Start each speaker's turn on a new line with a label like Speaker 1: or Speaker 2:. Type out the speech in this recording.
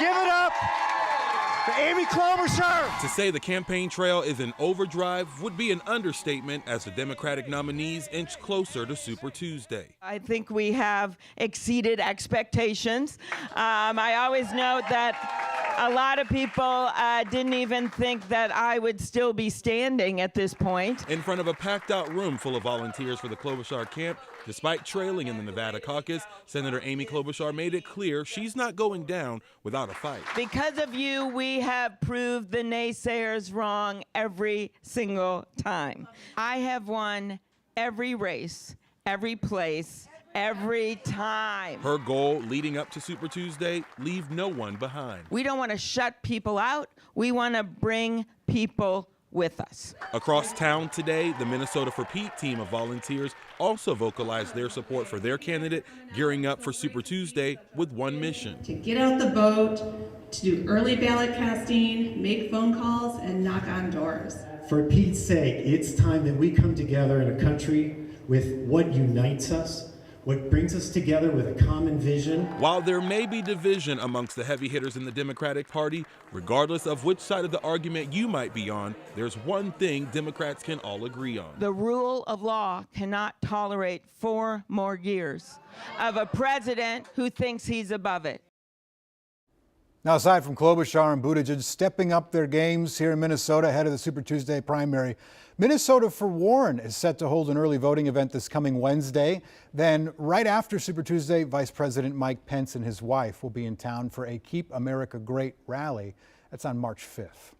Speaker 1: Give it up for Amy Klobuchar.
Speaker 2: To say the campaign trail is in overdrive would be an understatement as the Democratic nominees inch closer to Super Tuesday.
Speaker 3: I think we have exceeded expectations. I always note that a lot of people didn't even think that I would still be standing at this point.
Speaker 2: In front of a packed-out room full of volunteers for the Klobuchar camp, despite trailing in the Nevada caucus, Senator Amy Klobuchar made it clear she's not going down without a fight.
Speaker 3: Because of you, we have proved the naysayers wrong every single time. I have won every race, every place, every time.
Speaker 2: Her goal leading up to Super Tuesday, leave no one behind.
Speaker 3: We don't want to shut people out. We want to bring people with us.
Speaker 2: Across town today, the Minnesota for Pete team of volunteers also vocalized their support for their candidate, gearing up for Super Tuesday with one mission:
Speaker 4: to get out the vote, to do early ballot casting, make phone calls, and knock on doors.
Speaker 5: For Pete's sake, it's time that we come together in a country with what unites us, what brings us together with a common vision.
Speaker 2: While there may be division amongst the heavy hitters in the Democratic Party, regardless of which side of the argument you might be on, there's one thing Democrats can all agree on.
Speaker 3: The rule of law cannot tolerate 4 more years of a president who thinks he's above it.
Speaker 6: Now, aside from Klobuchar and Buttigieg stepping up their games here in Minnesota ahead of the Super Tuesday primary, Minnesota for Warren is set to hold an early voting event this coming Wednesday. Then, right after Super Tuesday, Vice President Mike Pence and his wife will be in town for a Keep America Great rally. That's on March 5th.